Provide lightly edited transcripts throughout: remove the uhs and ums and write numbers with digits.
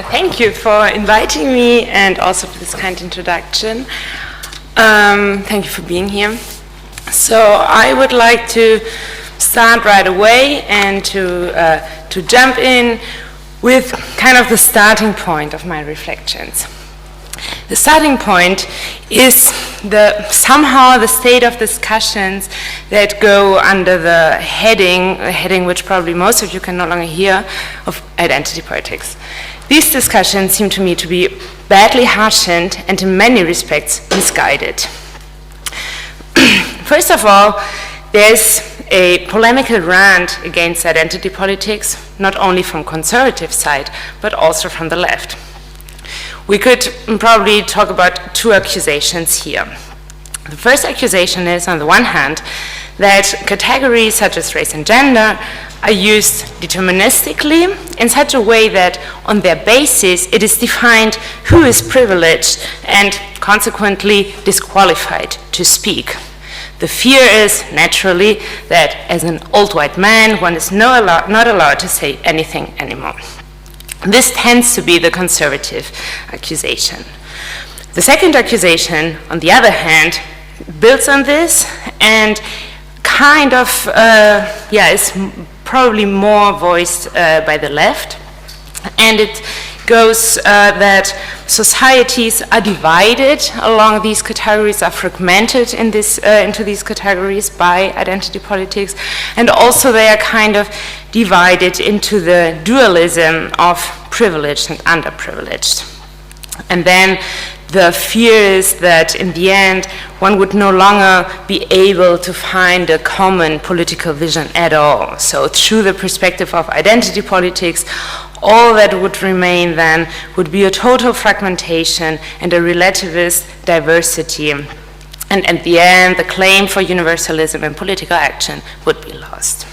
Thank you for inviting me and also for this kind introduction. Thank you for being here. So I would like to start right away and to jump in with kind of the starting point of my reflections. The starting point is somehow the state of discussions that go under the heading which probably most of you can no longer hear, of identity politics. These discussions seem to me to be badly harshened and in many respects misguided. First of all, there's a polemical rant against identity politics, not only from conservative side, but also from the left. We could probably talk about two accusations here. The first accusation is, on the one hand, that categories such as race and gender are used deterministically in such a way that on their basis it is defined who is privileged and consequently disqualified to speak. The fear is, naturally, that as an old white man, one is not allowed to say anything anymore. This tends to be the conservative accusation. The second accusation, on the other hand, builds on this and kind of, is probably more voiced by the left. And it goes that societies are divided along these categories, are fragmented in into these categories by identity politics, and also they are kind of divided into the dualism of privileged and underprivileged. And then the fear is that in the end one would no longer be able to find a common political vision at all. So through the perspective of identity politics, all that would remain then would be a total fragmentation and a relativist diversity. And at the end, the claim for universalism in political action would be lost.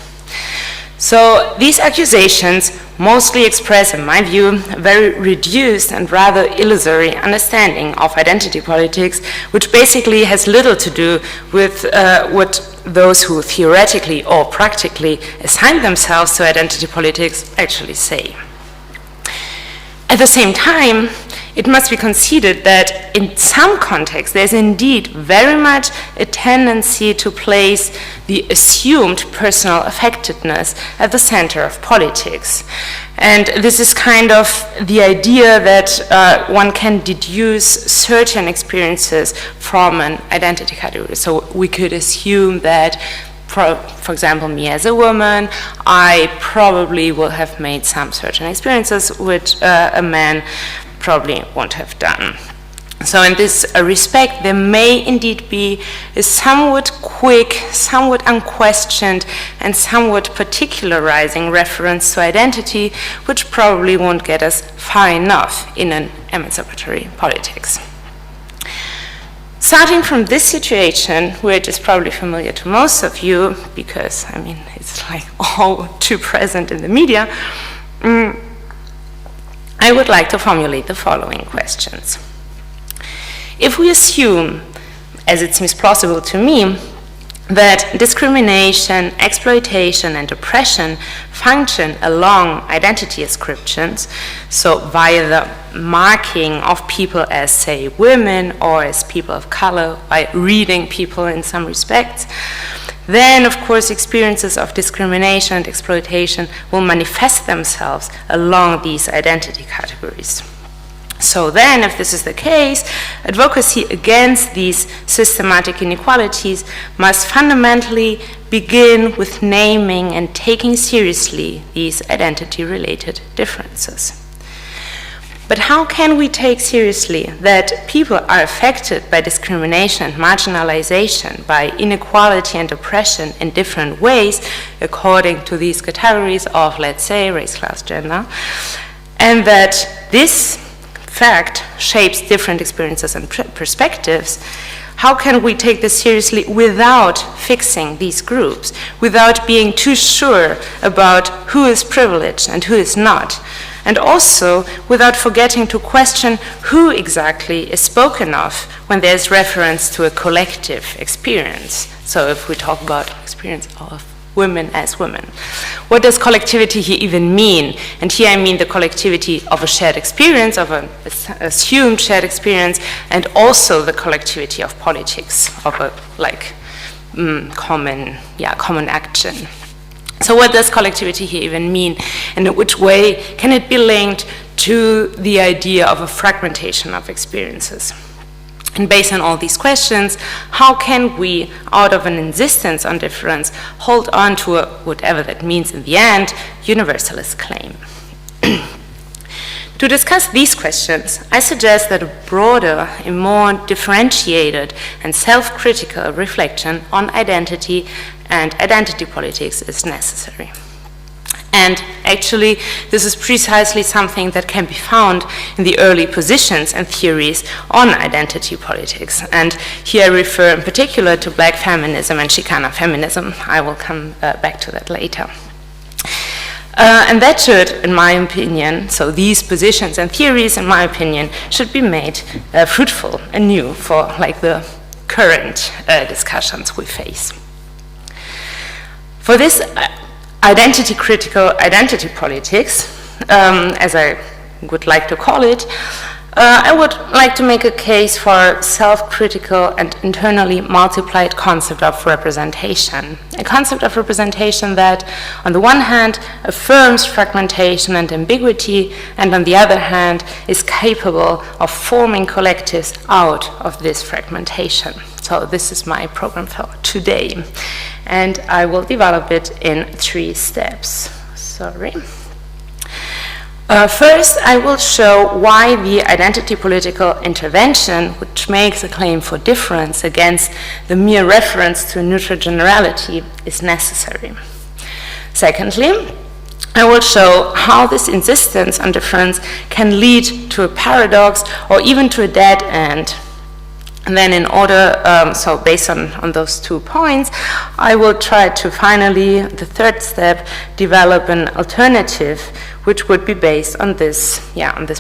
So these accusations mostly express, in my view, a very reduced and rather illusory understanding of identity politics, which basically has little to do with what those who theoretically or practically assign themselves to identity politics actually say. At the same time, it must be conceded that in some contexts there's indeed very much a tendency to place the assumed personal affectedness at the center of politics. And this is kind of the idea that one can deduce certain experiences from an identity category. So we could assume that, for example, me as a woman, I probably will have made some certain experiences which a man probably won't have done. So in this respect, there may indeed be a somewhat quick, somewhat unquestioned, and somewhat particularizing reference to identity, which probably won't get us far enough in an emancipatory politics. Starting from this situation, which is probably familiar to most of you, because, I mean, it's like all too present in the media, I would like to formulate the following questions. If we assume, as it seems plausible to me, that discrimination, exploitation, and oppression function along identity ascriptions, so via the marking of people as, say, women or as people of color, by reading people in some respects, then, of course, experiences of discrimination and exploitation will manifest themselves along these identity categories. So then, if this is the case, advocacy against these systematic inequalities must fundamentally begin with naming and taking seriously these identity-related differences. But how can we take seriously that people are affected by discrimination and marginalization, by inequality and oppression in different ways according to these categories of, let's say, race, class, gender, and that this fact shapes different experiences and perspectives? How can we take this seriously without fixing these groups, without being too sure about who is privileged and who is not? And also without forgetting to question who exactly is spoken of when there's reference to a collective experience. So if we talk about experience of women as women. What does collectivity here even mean? And here I mean the collectivity of a shared experience, of an assumed shared experience, and also the collectivity of politics, of a common action. So what does collectivity here even mean? And in which way can it be linked to the idea of a fragmentation of experiences? And based on all these questions, how can we, out of an insistence on difference, hold on to a, whatever that means in the end, universalist claim? To discuss these questions, I suggest that a broader, a more differentiated and self-critical reflection on identity and identity politics is necessary. And actually, this is precisely something that can be found in the early positions and theories on identity politics. And here I refer in particular to Black Feminism and Chicano Feminism. I will come back to that later. And that should, in my opinion, so these positions and theories, in my opinion, should be made fruitful and new for the current discussions we face. For this identity-critical identity politics, as I would like to call it, I would like to make a case for self-critical and internally multiplied concept of representation. A concept of representation that, on the one hand, affirms fragmentation and ambiguity, and on the other hand, is capable of forming collectives out of this fragmentation. So this is my program for today. And I will develop it in 3 steps. First, I will show why the identity political intervention, which makes a claim for difference against the mere reference to a neutral generality, is necessary. Secondly, I will show how this insistence on difference can lead to a paradox or even to a dead end. And then in order, so based on those 2 points, I will try to finally, the 3rd step, develop an alternative which would be based on this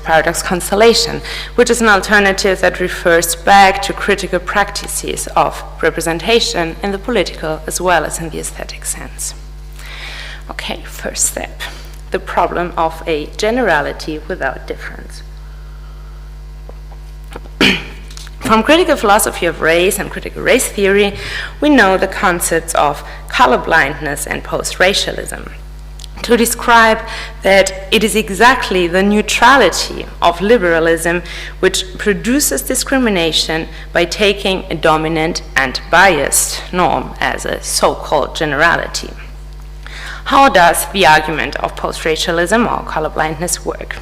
paradox constellation, which is an alternative that refers back to critical practices of representation in the political as well as in the aesthetic sense. Okay, first step, the problem of a generality without difference. From critical philosophy of race and critical race theory, we know the concepts of colorblindness and post-racialism, to describe that it is exactly the neutrality of liberalism which produces discrimination by taking a dominant and biased norm as a so-called generality. How does the argument of post-racialism or colorblindness work?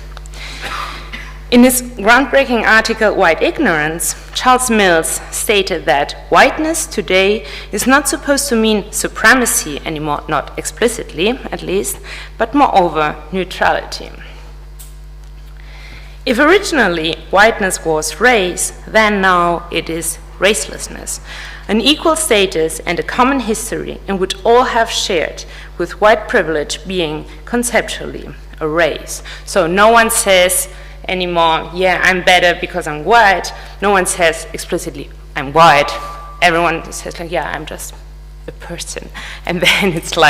In his groundbreaking article, White Ignorance, Charles Mills stated that whiteness today is not supposed to mean supremacy anymore, not explicitly at least, but moreover neutrality. If originally whiteness was race, then now it is racelessness, an equal status and a common history in which all have shared, with white privilege being conceptually a race. So no one says anymore, yeah, I'm better because I'm white. No one says explicitly, I'm white. Everyone says yeah, I'm just a person. And then it's so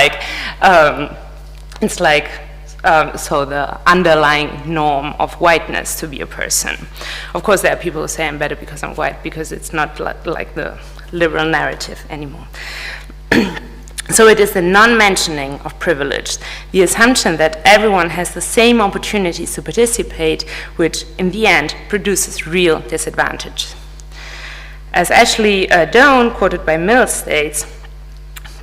the underlying norm of whiteness to be a person. Of course, there are people who say I'm better because I'm white, because it's not like the liberal narrative anymore. So it is the non-mentioning of privilege, the assumption that everyone has the same opportunities to participate, which in the end produces real disadvantage. As Ashley Doan, quoted by Mills, states,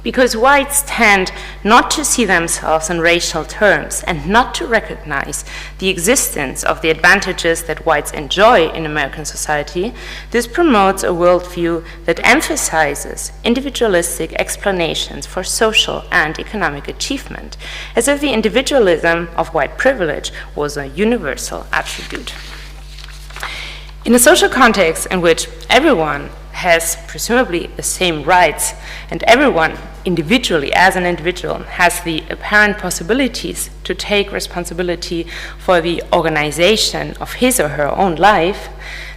because whites tend not to see themselves in racial terms and not to recognize the existence of the advantages that whites enjoy in American society, this promotes a worldview that emphasizes individualistic explanations for social and economic achievement, as if the individualism of white privilege was a universal attribute. In a social context in which everyone has presumably the same rights, and everyone individually, as an individual, has the apparent possibilities to take responsibility for the organization of his or her own life,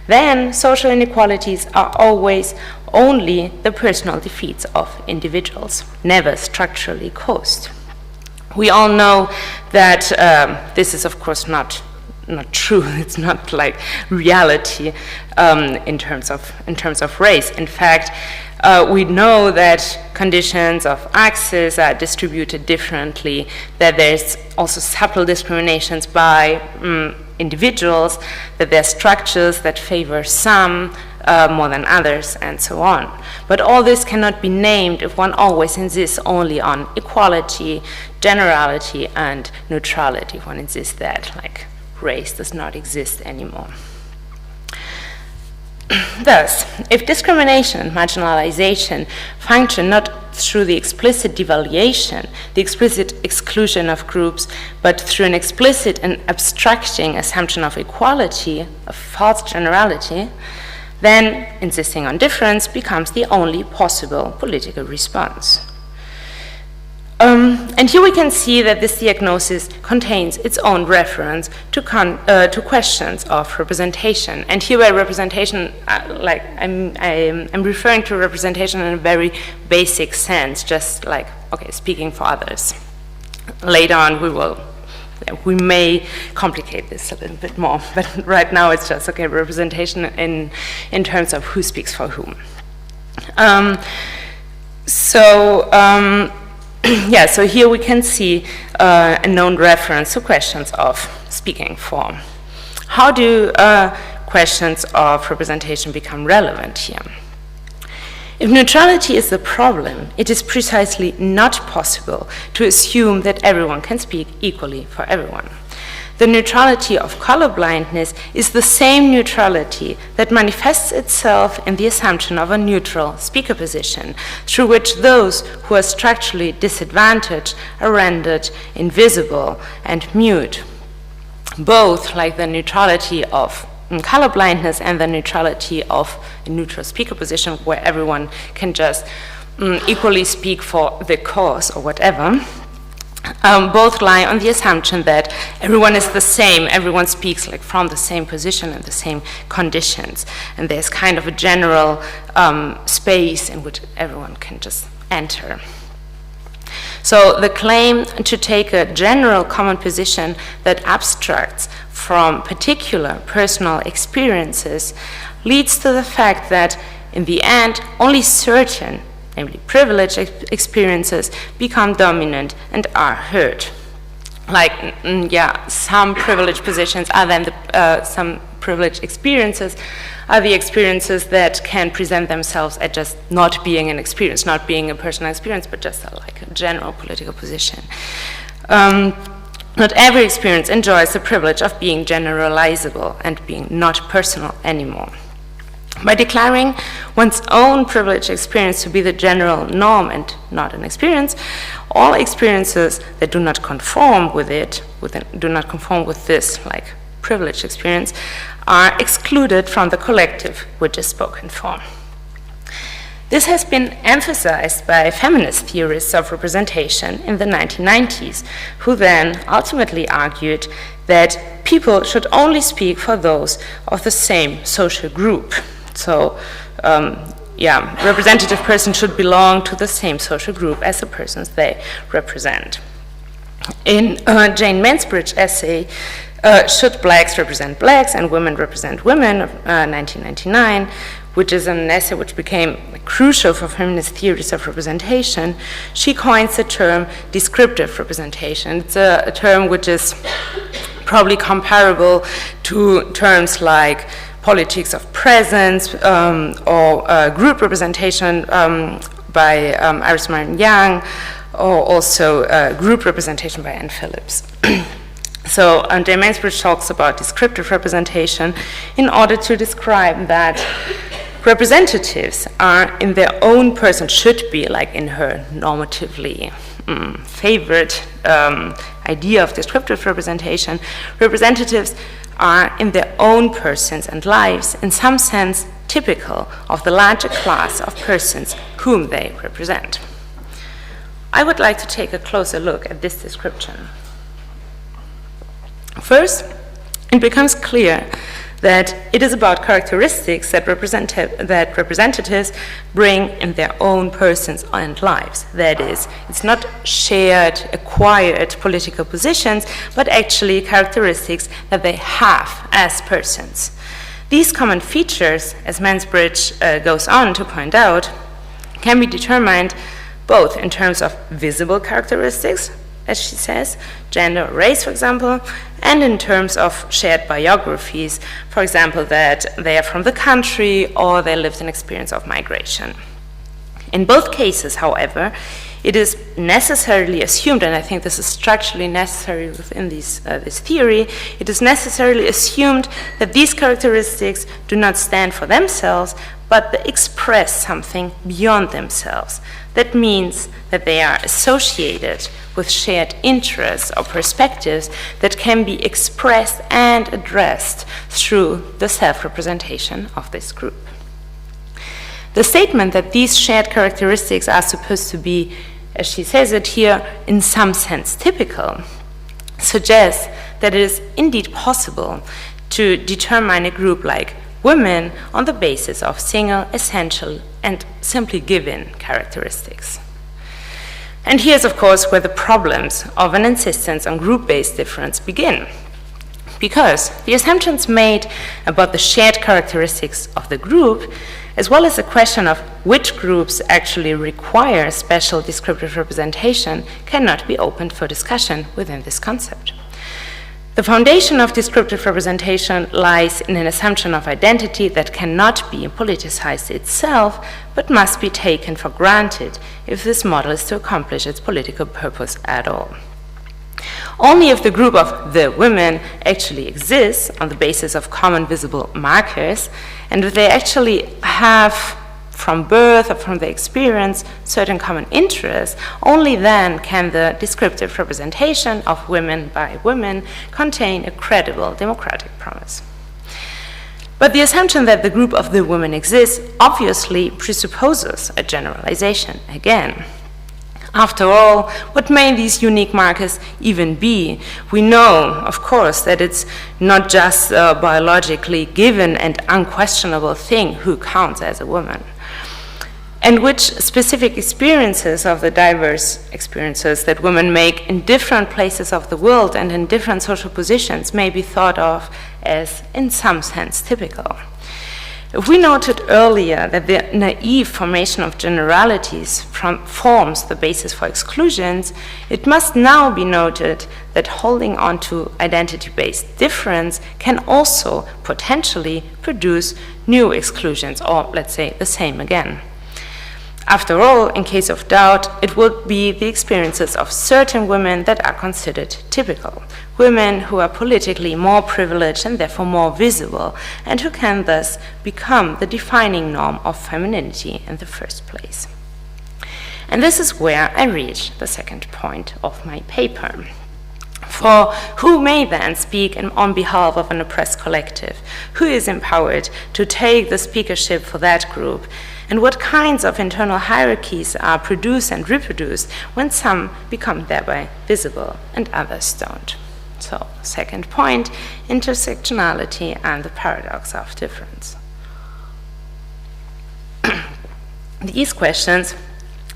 then social inequalities are always only the personal defeats of individuals, never structurally caused. We all know that this is, of course, not true. It's not like reality in terms of race. In fact, we know that conditions of access are distributed differently, that there's also subtle discriminations by individuals, that there are structures that favor some more than others, and so on. But all this cannot be named if one always insists only on equality, generality, and neutrality. One insists that, like, race does not exist anymore. Thus, if discrimination and marginalization function not through the explicit devaluation, the explicit exclusion of groups, but through an explicit and abstracting assumption of equality, of false generality, then insisting on difference becomes the only possible political response. And here we can see that this diagnosis contains its own reference to questions of representation. And here by representation, I'm referring to representation in a very basic sense, just like, okay, speaking for others. Later on, we may complicate this a little bit more, but right now it's just, okay, representation in terms of who speaks for whom. So here we can see a known reference to questions of speaking for. How do questions of representation become relevant here? If neutrality is the problem, it is precisely not possible to assume that everyone can speak equally for everyone. The neutrality of colorblindness is the same neutrality that manifests itself in the assumption of a neutral speaker position, through which those who are structurally disadvantaged are rendered invisible and mute. Both, like the neutrality of colorblindness and the neutrality of a neutral speaker position, where everyone can just equally speak for the cause or whatever, both lie on the assumption that everyone is the same, everyone speaks like from the same position and the same conditions, and there's kind of a general space in which everyone can just enter. So the claim to take a general common position that abstracts from particular personal experiences leads to the fact that in the end only certain, namely privileged experiences, become dominant and are heard. Like, some privileged positions are then some privileged experiences are the experiences that can present themselves as just not being an experience, not being a personal experience, but just like a general political position. Not every experience enjoys the privilege of being generalizable and being not personal anymore. By declaring one's own privileged experience to be the general norm and not an experience, all experiences that do not conform with it, do not conform with this like privileged experience, are excluded from the collective which is spoken for. This has been emphasized by feminist theorists of representation in the 1990s, who then ultimately argued that people should only speak for those of the same social group. So, representative persons should belong to the same social group as the persons they represent. In Jane Mansbridge's essay, Should Blacks Represent Blacks and Women Represent Women, of 1999, which is an essay which became crucial for feminist theories of representation, she coins the term descriptive representation. It's a term which is probably comparable to terms like politics of presence or group representation by Iris Martin Young, or also group representation by Anne Phillips. So Jane Mansbridge talks about descriptive representation in order to describe that representatives are in their own person, should be, like in her normatively favorite idea of descriptive representation, representatives are in their own persons and lives, in some sense typical of the larger class of persons whom they represent. I would like to take a closer look at this description. First, it becomes clear that it is about characteristics that representatives bring in their own persons and lives. That is, it's not shared, acquired political positions, but actually characteristics that they have as persons. These common features, as Mansbridge goes on to point out, can be determined both in terms of visible characteristics, as she says, gender or race, for example, and in terms of shared biographies, for example, that they are from the country or they lived an experience of migration. In both cases, however, it is necessarily assumed, and I think this is structurally necessary within this theory, it is necessarily assumed that these characteristics do not stand for themselves, but they express something beyond themselves. That means that they are associated with shared interests or perspectives that can be expressed and addressed through the self-representation of this group. The statement that these shared characteristics are supposed to be, as she says it here, in some sense typical, suggests that it is indeed possible to determine a group like women on the basis of single, essential, and simply given characteristics. And here's, of course, where the problems of an insistence on group-based difference begin. Because the assumptions made about the shared characteristics of the group, as well as the question of which groups actually require special descriptive representation, cannot be opened for discussion within this concept. The foundation of descriptive representation lies in an assumption of identity that cannot be politicized itself, but must be taken for granted if this model is to accomplish its political purpose at all. Only if the group of the women actually exists on the basis of common visible markers, and if they actually have from birth or from their experience certain common interests, only then can the descriptive representation of women by women contain a credible democratic promise. But the assumption that the group of the women exists obviously presupposes a generalization again. After all, what may these unique markers even be? We know, of course, that it's not just a biologically given and unquestionable thing who counts as a woman, and which specific experiences of the diverse experiences that women make in different places of the world and in different social positions may be thought of as, in some sense, typical. If we noted earlier that the naive formation of generalities forms the basis for exclusions, it must now be noted that holding on to identity-based difference can also potentially produce new exclusions, or let's say the same again. After all, in case of doubt, it would be the experiences of certain women that are considered typical, women who are politically more privileged and therefore more visible, and who can thus become the defining norm of femininity in the first place. And this is where I reach the second point of my paper. For who may then speak on behalf of an oppressed collective? Who is empowered to take the speakership for that group? And what kinds of internal hierarchies are produced and reproduced when some become thereby visible and others don't? So, second point, intersectionality and the paradox of difference. These questions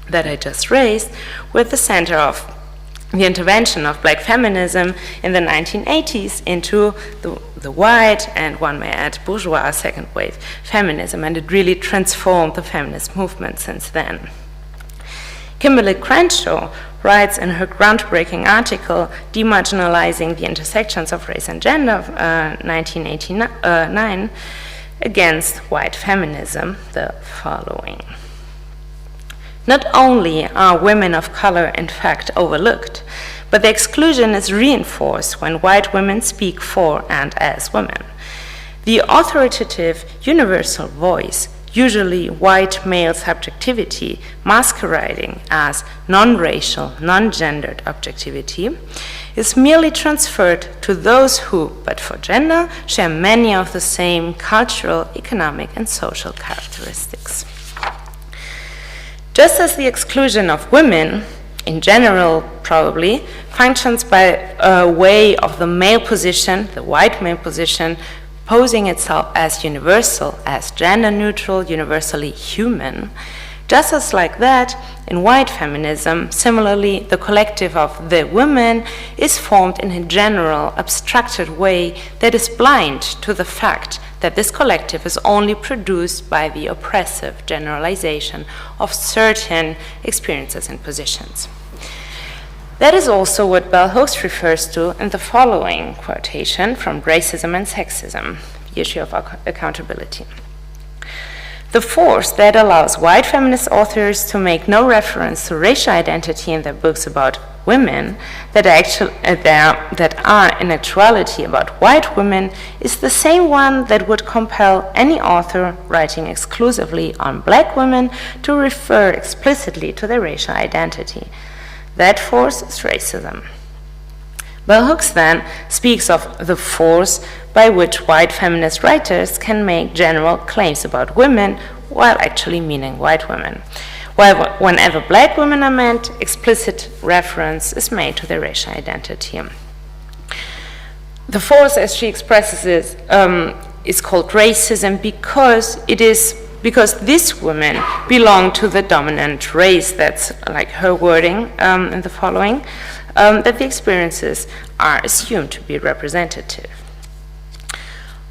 that I just raised were at the center of the intervention of Black feminism in the 1980s into the white and, one may add, bourgeois second wave feminism, and it really transformed the feminist movement since then. Kimberly Crenshaw writes in her groundbreaking article, Demarginalizing the Intersections of Race and Gender, 1989, against white feminism, the following. Not only are women of color in fact overlooked, but the exclusion is reinforced when white women speak for and as women. The authoritative universal voice, usually white male subjectivity, masquerading as non-racial, non-gendered objectivity, is merely transferred to those who, but for gender, share many of the same cultural, economic, and social characteristics. Just as the exclusion of women, in general probably, functions by way of the male position, the white male position, posing itself as universal, as gender neutral, universally human. Just as like that, in white feminism, similarly, the collective of the women is formed in a general, abstracted way that is blind to the fact that this collective is only produced by the oppressive generalization of certain experiences and positions. That is also what bell hooks refers to in the following quotation from Racism and Sexism, the issue of accountability. The force that allows white feminist authors to make no reference to racial identity in their books about women that are in actuality about white women is the same one that would compel any author writing exclusively on black women to refer explicitly to their racial identity. That force is racism. Bell hooks then speaks of the force by which white feminist writers can make general claims about women while actually meaning white women. While whenever black women are meant, explicit reference is made to their racial identity. The force, as she expresses it, is called racism because these women belong to the dominant race. That's like her wording in the following, that the experiences are assumed to be representative.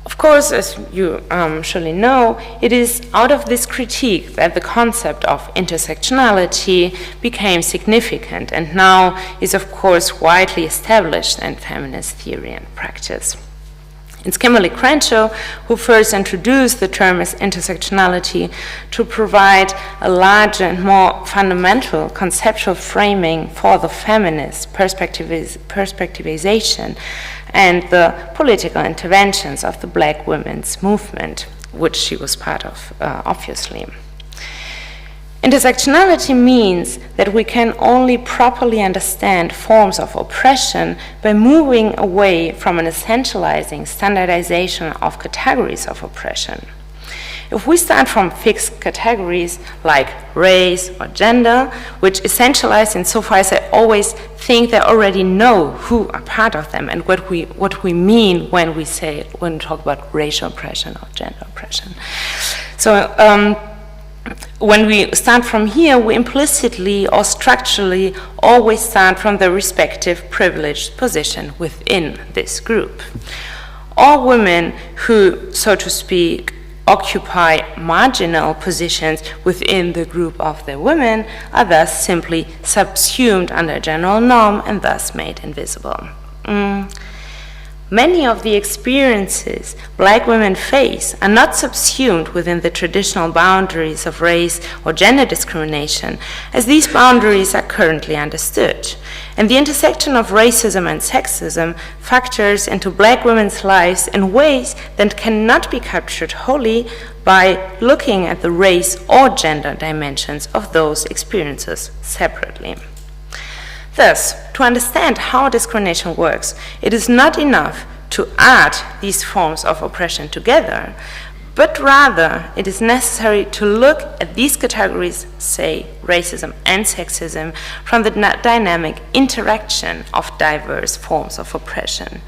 Of course, as you surely know, it is out of this critique that the concept of intersectionality became significant and now is, of course, widely established in feminist theory and practice. It's Kimberly Crenshaw who first introduced the term as intersectionality to provide a larger and more fundamental conceptual framing for the feminist perspectivization and the political interventions of the black women's movement, which she was part of, obviously. Intersectionality means that we can only properly understand forms of oppression by moving away from an essentializing standardization of categories of oppression. If we start from fixed categories like race or gender, which essentialize insofar as I always think they already know who are part of them and what we mean when we talk about racial oppression or gender oppression. So when we start from here, we implicitly or structurally always start from the respective privileged position within this group. All women who, so to speak, occupy marginal positions within the group of the women are thus simply subsumed under a general norm and thus made invisible. Many of the experiences black women face are not subsumed within the traditional boundaries of race or gender discrimination, as these boundaries are currently understood. And the intersection of racism and sexism factors into black women's lives in ways that cannot be captured wholly by looking at the race or gender dimensions of those experiences separately. Thus, to understand how discrimination works, it is not enough to add these forms of oppression together, but rather it is necessary to look at these categories, say racism and sexism, from the dynamic interaction of diverse forms of oppression.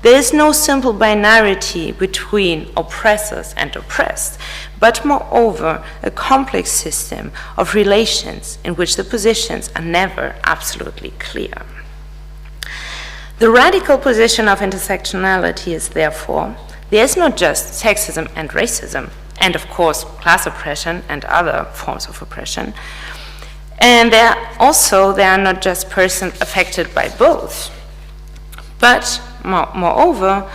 There is no simple binarity between oppressors and oppressed, but moreover, a complex system of relations in which the positions are never absolutely clear. The radical position of intersectionality is therefore, there is not just sexism and racism, and of course class oppression and other forms of oppression, and there are not just persons affected by both, but moreover,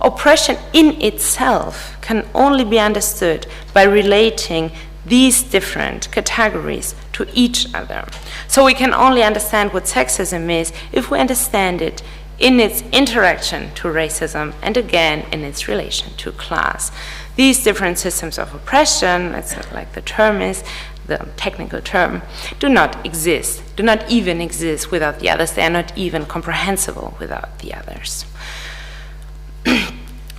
oppression in itself can only be understood by relating these different categories to each other. So we can only understand what sexism is if we understand it in its interaction to racism and again in its relation to class. These different systems of oppression, that's like the term is, the technical term, do not even exist without the others. They are not even comprehensible without the others.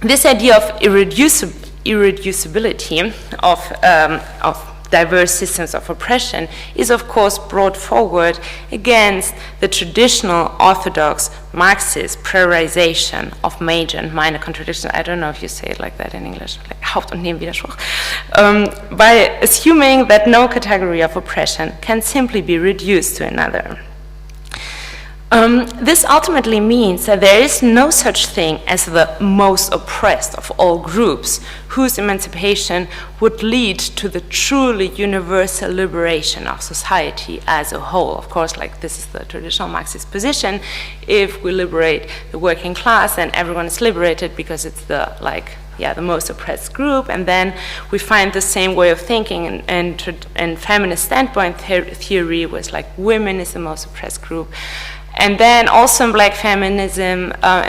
This idea of irreducibility of diverse systems of oppression is, of course, brought forward against the traditional orthodox Marxist priorization of major and minor contradictions. I don't know if you say it like that in English, like Haupt- und Nebenwiderspruch, by assuming that no category of oppression can simply be reduced to another. This ultimately means that there is no such thing as the most oppressed of all groups, whose emancipation would lead to the truly universal liberation of society as a whole. Of course, like this is the traditional Marxist position. If we liberate the working class, then everyone is liberated because it's the the most oppressed group, and then we find the same way of thinking and feminist standpoint theory was like women is the most oppressed group. And then also in Black Feminism,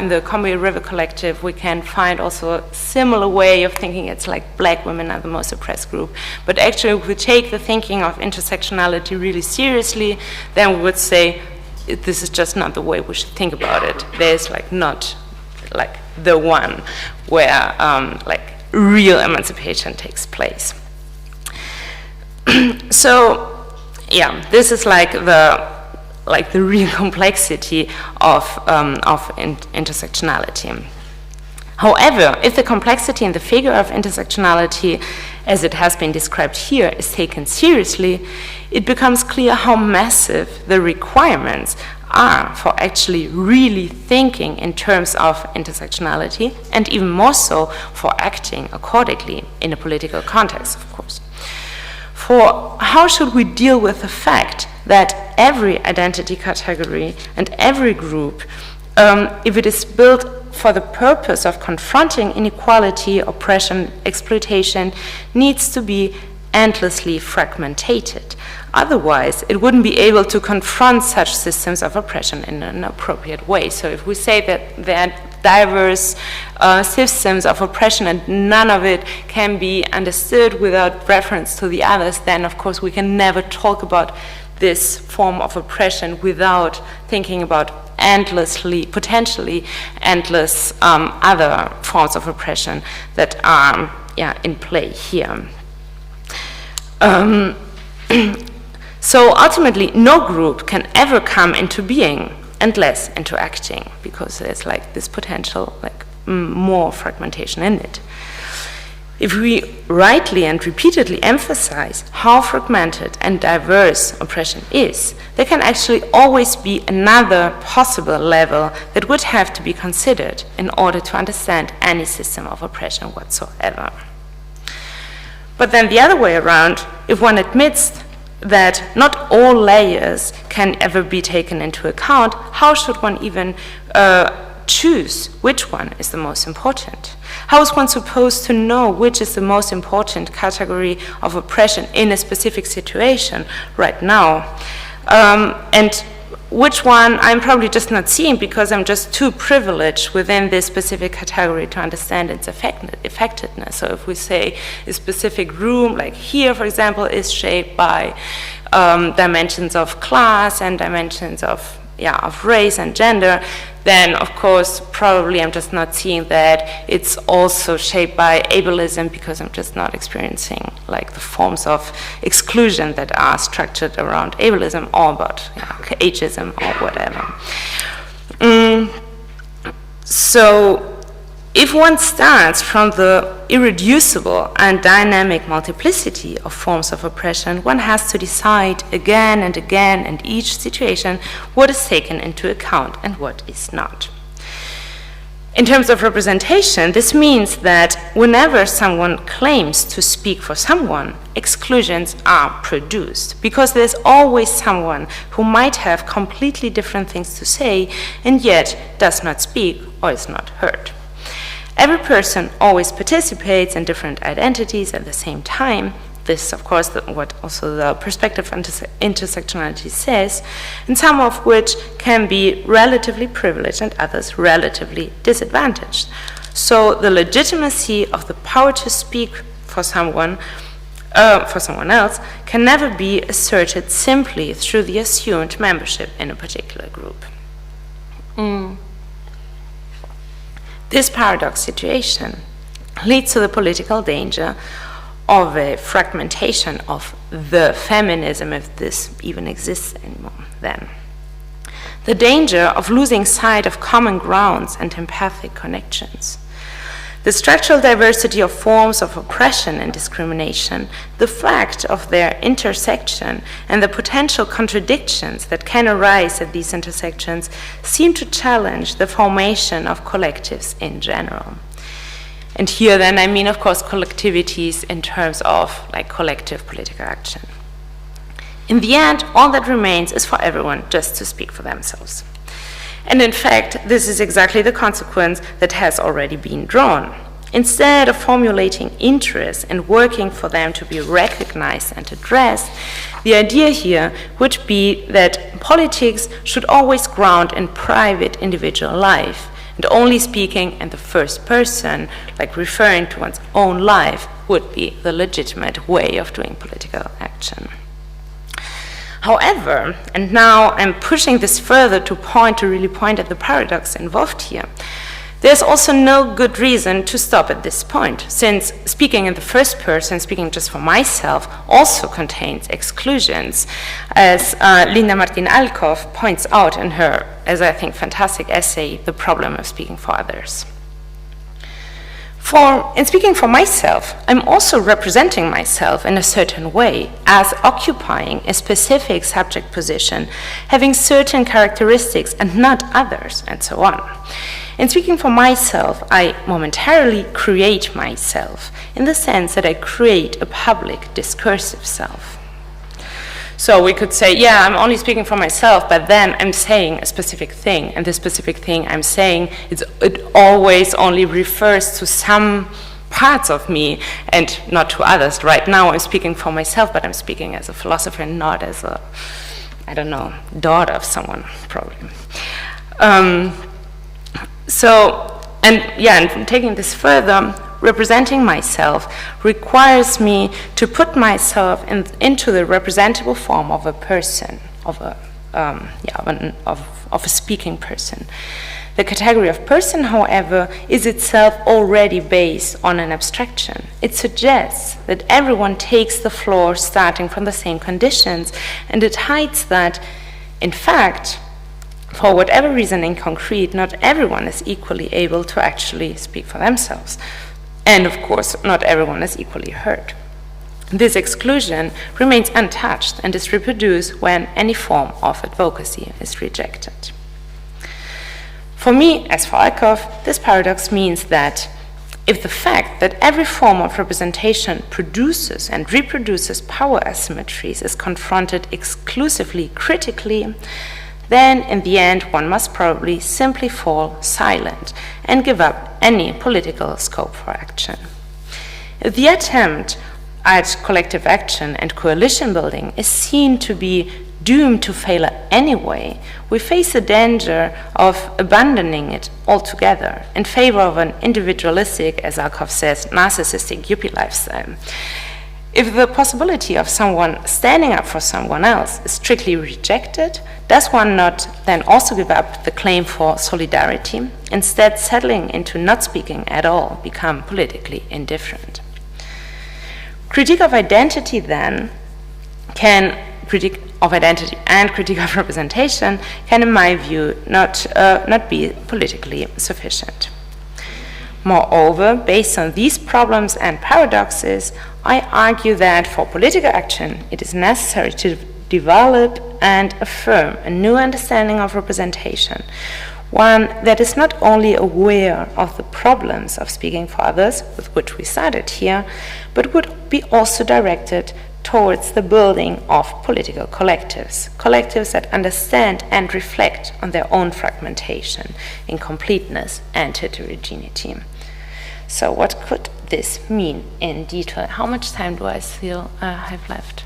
in the Conway River Collective, we can find also a similar way of thinking. It's like Black women are the most oppressed group. But actually, if we take the thinking of intersectionality really seriously, then we would say, this is just not the way we should think about it. There's like not like the one where like real emancipation takes place. So, yeah, this is like the real complexity of intersectionality. However, if the complexity in the figure of intersectionality, as it has been described here, is taken seriously, it becomes clear how massive the requirements are for actually really thinking in terms of intersectionality, and even more so for acting accordingly in a political context, of course. For how should we deal with the fact that every identity category and every group, if it is built for the purpose of confronting inequality, oppression, exploitation, needs to be endlessly fragmented? Otherwise, it wouldn't be able to confront such systems of oppression in an appropriate way. So if we say that there are diverse systems of oppression and none of it can be understood without reference to the others, then of course we can never talk about this form of oppression without thinking about potentially endless other forms of oppression that are in play here. So ultimately, no group can ever come into being and less into acting, because there's like this potential, like more fragmentation in it. If we rightly and repeatedly emphasize how fragmented and diverse oppression is, there can actually always be another possible level that would have to be considered in order to understand any system of oppression whatsoever. But then the other way around, if one admits that not all layers can ever be taken into account, how should one even choose which one is the most important? How is one supposed to know which is the most important category of oppression in a specific situation right now? And which one I'm probably just not seeing because I'm just too privileged within this specific category to understand its effectiveness. So if we say a specific room, like here, for example, is shaped by dimensions of class and dimensions of race and gender, then of course probably I'm just not seeing that it's also shaped by ableism, because I'm just not experiencing like the forms of exclusion that are structured around ableism or about ageism or whatever. So if one starts from the irreducible and dynamic multiplicity of forms of oppression, one has to decide again and again in each situation what is taken into account and what is not. In terms of representation, this means that whenever someone claims to speak for someone, exclusions are produced, because there's always someone who might have completely different things to say and yet does not speak or is not heard. Every person always participates in different identities at the same time. This, of course, what also the perspective of intersectionality says, and some of which can be relatively privileged and others relatively disadvantaged. So the legitimacy of the power to speak for someone else can never be asserted simply through the assumed membership in a particular group. This paradox situation leads to the political danger of a fragmentation of the feminism, if this even exists anymore then. The danger of losing sight of common grounds and empathic connections. The structural diversity of forms of oppression and discrimination, the fact of their intersection, and the potential contradictions that can arise at these intersections seem to challenge the formation of collectives in general. And here then I mean, of course, collectivities in terms of like collective political action. In the end, all that remains is for everyone just to speak for themselves. And in fact, this is exactly the consequence that has already been drawn. Instead of formulating interests and working for them to be recognized and addressed, the idea here would be that politics should always ground in private individual life, and only speaking in the first person, like referring to one's own life, would be the legitimate way of doing political action. However, and now I'm pushing this further to really point at the paradox involved here, there's also no good reason to stop at this point, since speaking in the first person, speaking just for myself, also contains exclusions, as Linda Martin-Alcoff points out in her, as I think, fantastic essay, The Problem of Speaking for Others. In speaking for myself, I'm also representing myself in a certain way as occupying a specific subject position, having certain characteristics and not others, and so on. In speaking for myself, I momentarily create myself in the sense that I create a public discursive self. So we could say, yeah, I'm only speaking for myself, but then I'm saying a specific thing, and the specific thing I'm saying, it always only refers to some parts of me and not to others. Right now I'm speaking for myself, but I'm speaking as a philosopher, not as a, I don't know, daughter of someone, probably. And taking this further, representing myself requires me to put myself into the representable form of a person, of a speaking person. The category of person, however, is itself already based on an abstraction. It suggests that everyone takes the floor starting from the same conditions, and it hides that, in fact, for whatever reason in concrete, not everyone is equally able to actually speak for themselves. And of course, not everyone is equally heard. This exclusion remains untouched and is reproduced when any form of advocacy is rejected. For me, as for Alcoff, this paradox means that if the fact that every form of representation produces and reproduces power asymmetries is confronted exclusively critically, then in the end one must probably simply fall silent and give up any political scope for action. If the attempt at collective action and coalition building is seen to be doomed to failure anyway, we face the danger of abandoning it altogether in favor of an individualistic, as Alcoff says, narcissistic yuppie lifestyle. If the possibility of someone standing up for someone else is strictly rejected, does one not then also give up the claim for solidarity, instead settling into not speaking at all, become politically indifferent? Critique of identity then critique of identity and critique of representation can, in my view, not be politically sufficient. Moreover, based on these problems and paradoxes, I argue that for political action, it is necessary to develop and affirm a new understanding of representation, one that is not only aware of the problems of speaking for others, with which we started here, but would be also directed towards the building of political collectives that understand and reflect on their own fragmentation, incompleteness, and heterogeneity. So what could this mean in detail? How much time do I still have left?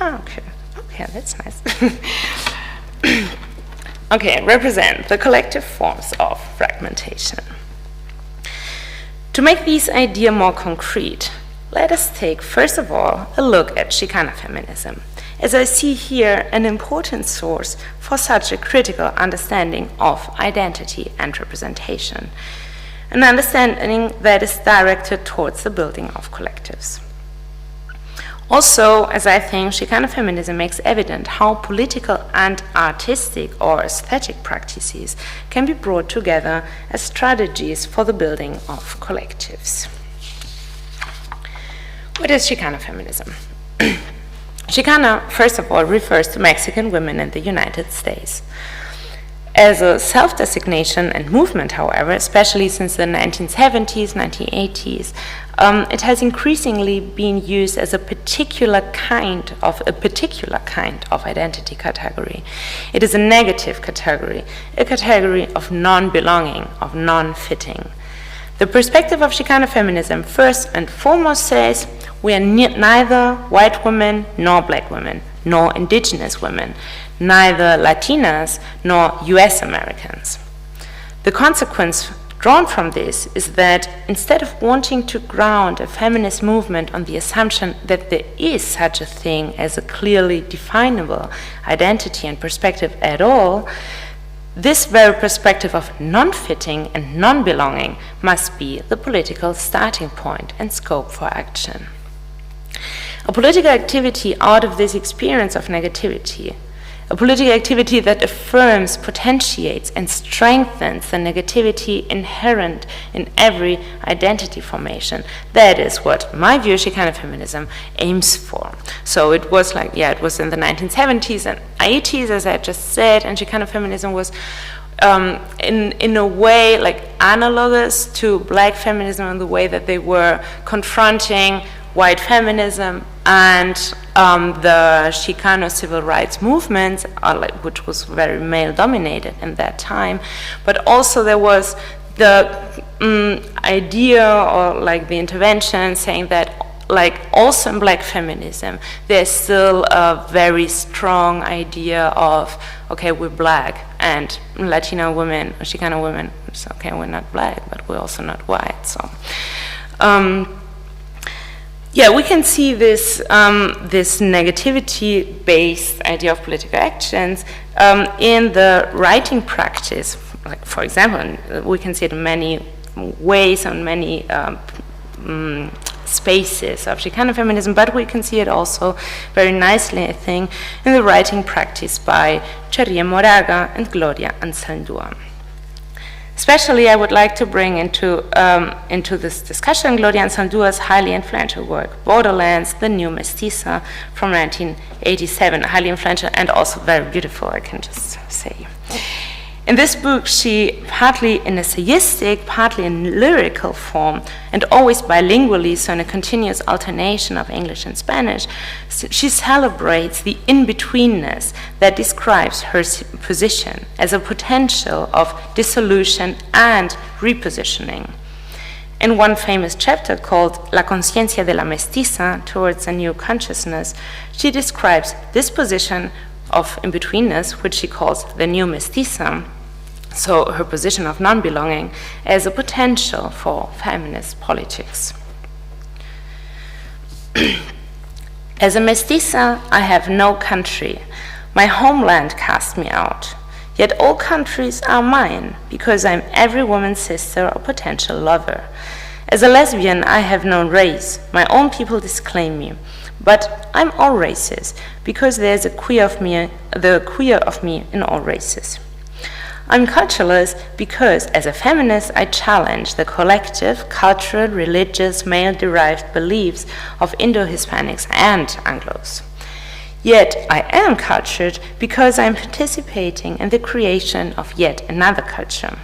Okay, that's nice. Okay, represent the collective forms of fragmentation. To make these ideas more concrete, let us take, first of all, a look at Chicano feminism as I see here an important source for such a critical understanding of identity and representation, an understanding that is directed towards the building of collectives. Also, as I think, Chicano feminism makes evident how political and artistic or aesthetic practices can be brought together as strategies for the building of collectives. What is Chicano feminism? Chicana, first of all, refers to Mexican women in the United States. As a self-designation and movement, however, especially since the 1970s, 1980s, it has increasingly been used as a particular kind of identity category. It is a negative category, a category of non-belonging, of non-fitting. The perspective of Chicano feminism first and foremost says we are neither white women nor black women, nor indigenous women, neither Latinas nor US Americans. The consequence drawn from this is that instead of wanting to ground a feminist movement on the assumption that there is such a thing as a clearly definable identity and perspective at all, this very perspective of non-fitting and non-belonging must be the political starting point and scope for action. A political activity out of this experience of negativity, a political activity that affirms, potentiates, and strengthens the negativity inherent in every identity formation. That is what my view of Chicano feminism aims for. So it was it was in the 1970s and 80s, as I just said, and Chicano feminism was in a way analogous to black feminism in the way that they were confronting white feminism and the Chicano civil rights movements, which was very male-dominated in that time. But also there was the idea or the intervention saying that also in black feminism, there's still a very strong idea of, okay, we're black, and Latino women, or Chicano women, it's okay, we're not black, but we're also not white. So. We can see this negativity-based idea of political actions in the writing practice. For example, we can see it in many ways, on many spaces of Chicano feminism, but we can see it also very nicely, I think, in the writing practice by Cherrie Moraga and Gloria Ansaldúa. Especially, I would like to bring into this discussion Gloria Ansaldúa's highly influential work, Borderlands, The New Mestiza, from 1987, highly influential and also very beautiful, I can just say. In this book, she, partly in essayistic, partly in lyrical form, and always bilingually, so in a continuous alternation of English and Spanish, she celebrates the in-betweenness that describes her position as a potential of dissolution and repositioning. In one famous chapter called La Conciencia de la Mestiza, Towards a New Consciousness, she describes this position of in-betweenness, which she calls the new mestiza, so her position of non-belonging, as a potential for feminist politics. As a mestiza, I have no country. My homeland cast me out. Yet all countries are mine, because I'm every woman's sister or potential lover. As a lesbian, I have no race. My own people disclaim me. But I'm all races, because there's the queer of me in all races. I'm cultureless because, as a feminist, I challenge the collective, cultural, religious, male-derived beliefs of Indo-Hispanics and Anglos. Yet I am cultured because I'm participating in the creation of yet another culture.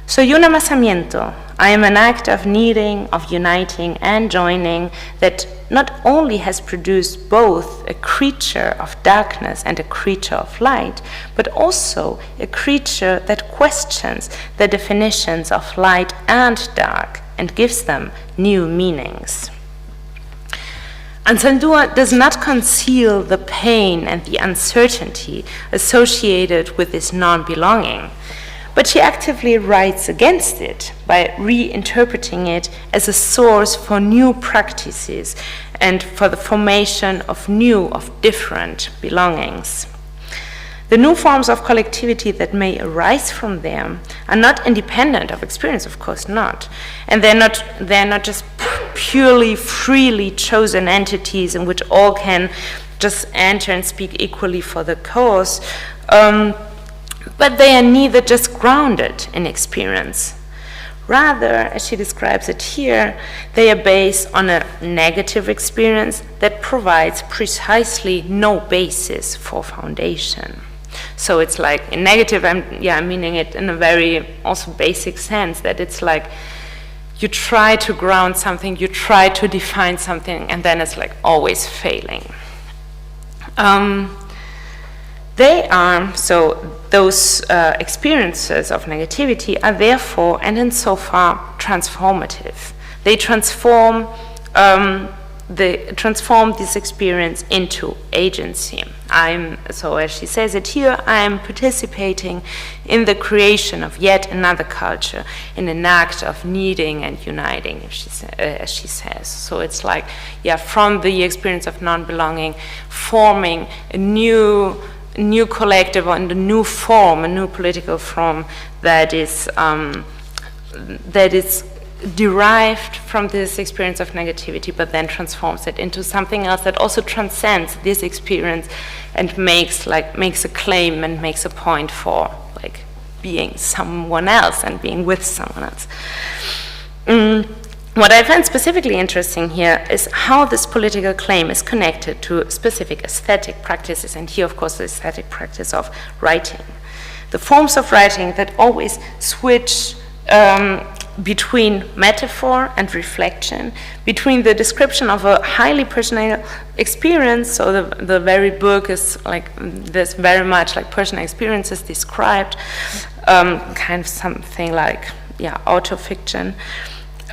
Soy un amasamiento. I am an act of kneading, of uniting and joining that not only has produced both a creature of darkness and a creature of light, but also a creature that questions the definitions of light and dark and gives them new meanings. Ansaldúa does not conceal the pain and the uncertainty associated with this non-belonging, but she actively writes against it by reinterpreting it as a source for new practices and for the formation of new, of different belongings. The new forms of collectivity that may arise from them are not independent of experience, of course not. And they're not just purely freely chosen entities in which all can just enter and speak equally for the cause, but they are neither just grounded in experience. Rather, as she describes it here, they are based on a negative experience that provides precisely no basis for foundation. So it's like in negative, I'm meaning it in a very also basic sense, that it's like you try to ground something, you try to define something, and then it's like always failing. Those experiences of negativity are therefore, and insofar, transformative. They transform this experience into agency. So as she says it here, I am participating in the creation of yet another culture, in an act of needing and uniting, as she says. So it's like, from the experience of non-belonging, forming a new collective, and a new form, a new political form that is derived from this experience of negativity, but then transforms it into something else that also transcends this experience and makes a claim and makes a point for like being someone else and being with someone else. What I find specifically interesting here is how this political claim is connected to specific aesthetic practices, and here, of course, the aesthetic practice of writing. The forms of writing that always switch between metaphor and reflection, between the description of a highly personal experience, so the very book is like, there's very much like personal experiences described, kind of something like, autofiction.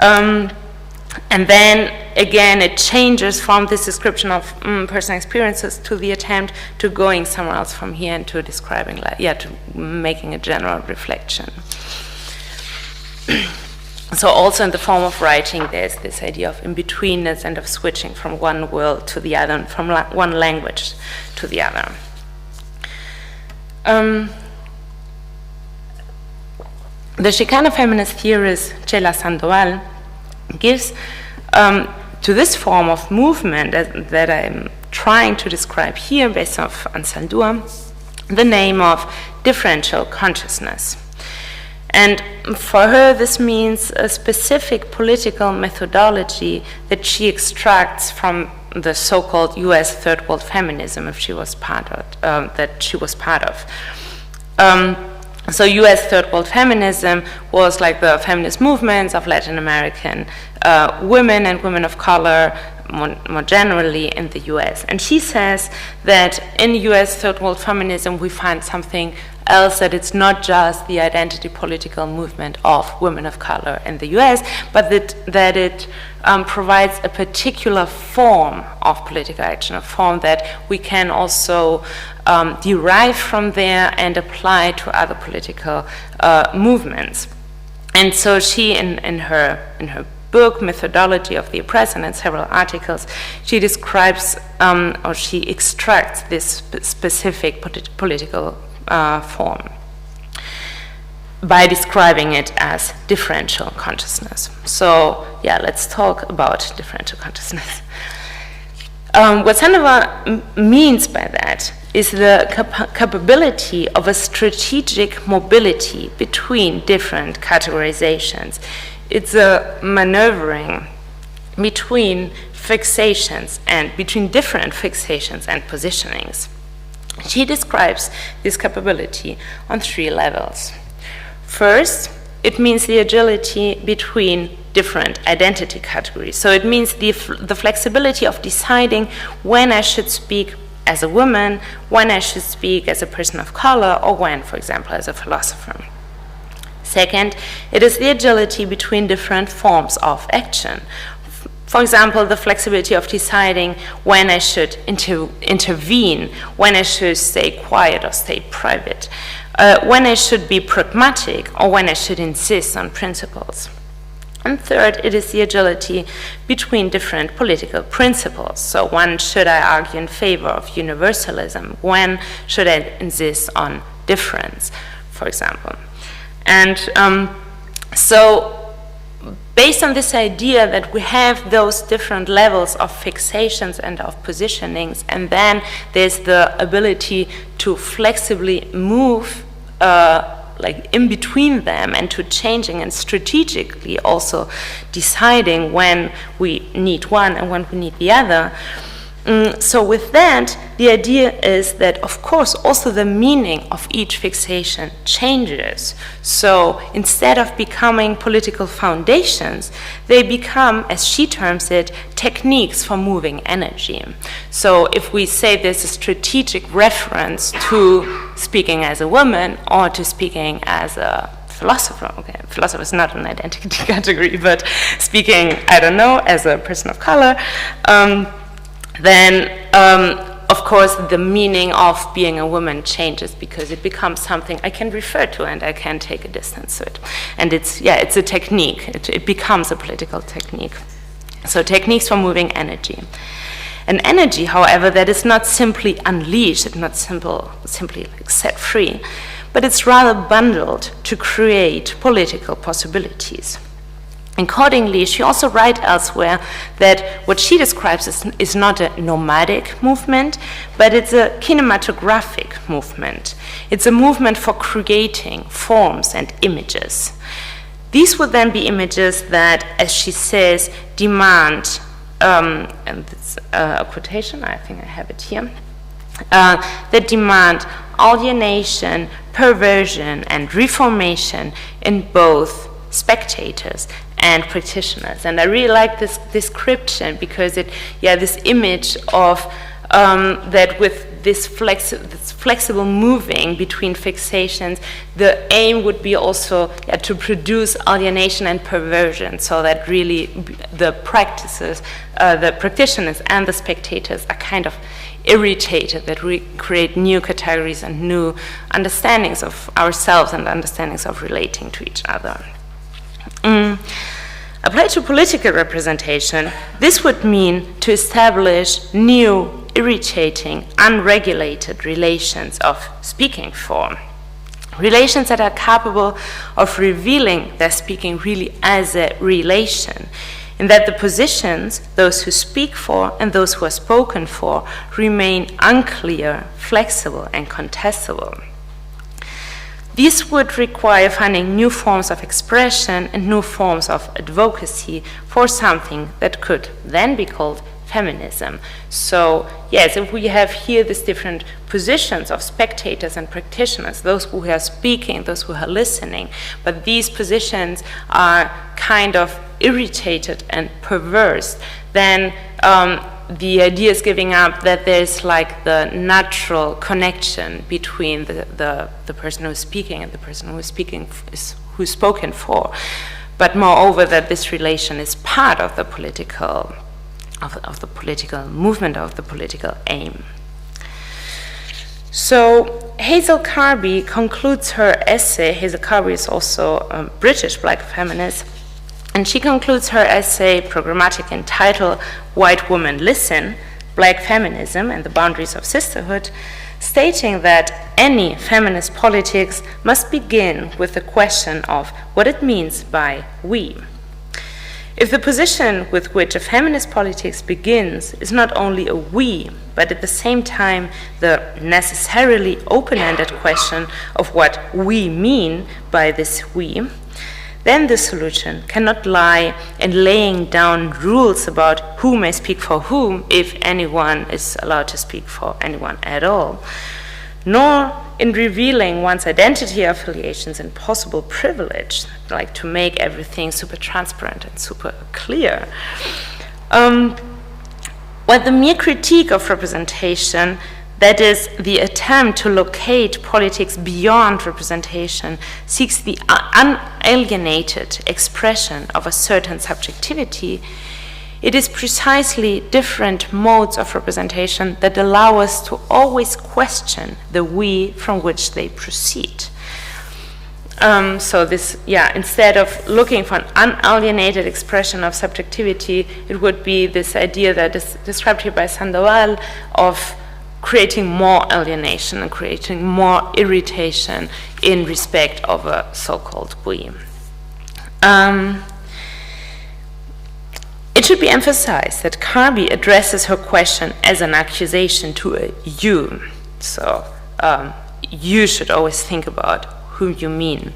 And then again, it changes from this description of personal experiences to the attempt to going somewhere else from here and to describing, to making a general reflection. So also in the form of writing, there's this idea of in-betweenness and of switching from one world to the other, and from one language to the other. The Chicano feminist theorist Chela Sandoval gives to this form of movement that I'm trying to describe here, based off Ansaldúa, the name of differential consciousness. And for her, this means a specific political methodology that she extracts from the so-called U.S. Third World Feminism, that she was part of. So U.S. Third World Feminism was like the feminist movements of Latin American women and women of color more generally in the U.S. And she says that in U.S. Third World Feminism we find something else, that it's not just the identity political movement of women of color in the U.S., but that it provides a particular form of political action, a form that we can also derive from there and apply to other political movements. And so she, in her book, Methodology of the Oppressed, and in several articles, she describes or she extracts this specific political form by describing it as differential consciousness. So, let's talk about differential consciousness. What Sandoval means by that is the capability of a strategic mobility between different categorizations. It's a maneuvering between fixations and between different fixations and positionings. She describes this capability on 3 levels. First, it means the agility between different identity categories. So it means the flexibility of deciding when I should speak as a woman, when I should speak as a person of color, or when, for example, as a philosopher. Second, it is the agility between different forms of action. For example, the flexibility of deciding when I should intervene, when I should stay quiet or stay private, when I should be pragmatic or when I should insist on principles. And third, it is the agility between different political principles. So when should I argue in favor of universalism? When should I insist on difference, for example? And so based on this idea that we have those different levels of fixations and of positionings, and then there's the ability to flexibly move like in between them and to changing and strategically also deciding when we need one and when we need the other. So with that, the idea is that, of course, also the meaning of each fixation changes. So instead of becoming political foundations, they become, as she terms it, techniques for moving energy. So if we say there's a strategic reference to speaking as a woman or to speaking as a philosopher, okay, philosopher is not an identity category, but speaking, I don't know, as a person of color, then, of course, the meaning of being a woman changes because it becomes something I can refer to and I can take a distance to it. And it's a technique. It becomes a political technique. So techniques for moving energy. An energy, however, that is not simply unleashed, it's not simply like set free, but it's rather bundled to create political possibilities. Accordingly, she also writes elsewhere that what she describes is not a nomadic movement, but it's a kinematographic movement. It's a movement for creating forms and images. These would then be images that, as she says, demand, and it's a quotation, I think I have it here, that demand alienation, perversion, and reformation in both spectators and practitioners. And I really like this description because this image of that with this flexible moving between fixations, the aim would be also to produce alienation and perversion, so that really the practitioners and the spectators are kind of irritated, that we create new categories and new understandings of ourselves and understandings of relating to each other. Applied to political representation, this would mean to establish new, irritating, unregulated relations of speaking for. Relations that are capable of revealing their speaking really as a relation, in that the positions, those who speak for and those who are spoken for, remain unclear, flexible, and contestable. This would require finding new forms of expression and new forms of advocacy for something that could then be called feminism. So, yes, if we have here these different positions of spectators and practitioners, those who are speaking, those who are listening, but these positions are kind of irritated and perverse, then the idea is giving up that there's like the natural connection between the person who's speaking and the person who's speaking who's spoken for, but moreover that this relation is part of the political movement, of the political aim. So Hazel Carby concludes her essay. Hazel Carby is also a British Black feminist. And she concludes her essay, programmatic, entitled White Woman Listen, Black Feminism and the Boundaries of Sisterhood, stating that any feminist politics must begin with the question of what it means by we. If the position with which a feminist politics begins is not only a we, but at the same time the necessarily open-ended question of what we mean by this we, then the solution cannot lie in laying down rules about who may speak for whom, if anyone is allowed to speak for anyone at all, nor in revealing one's identity affiliations and possible privilege, like to make everything super transparent and super clear. While the mere critique of representation, that is, the attempt to locate politics beyond representation, seeks the unalienated expression of a certain subjectivity, it is precisely different modes of representation that allow us to always question the we from which they proceed. So this, instead of looking for an unalienated expression of subjectivity, it would be this idea that is described here by Sandoval of creating more alienation and creating more irritation in respect of a so-called we. It should be emphasized that Carby addresses her question as an accusation to a you. So you should always think about whom you mean.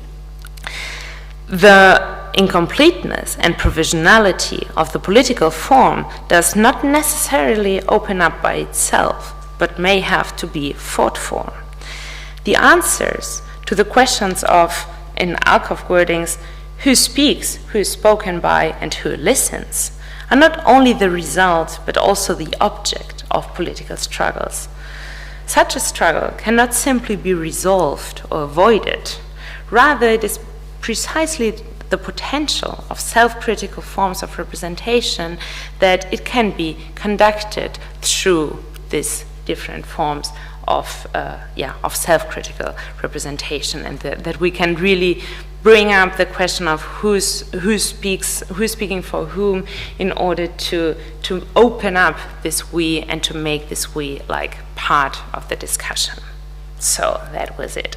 The incompleteness and provisionality of the political form does not necessarily open up by itself, but may have to be fought for. The answers to the questions of, in Alkov wordings, who speaks, who is spoken by, and who listens, are not only the result, but also the object of political struggles. Such a struggle cannot simply be resolved or avoided. Rather, it is precisely the potential of self-critical forms of representation that it can be conducted through these different forms of self-critical representation, and that we can really bring up the question of who's speaking for whom in order to open up this we and to make this we like part of the discussion. So that was it.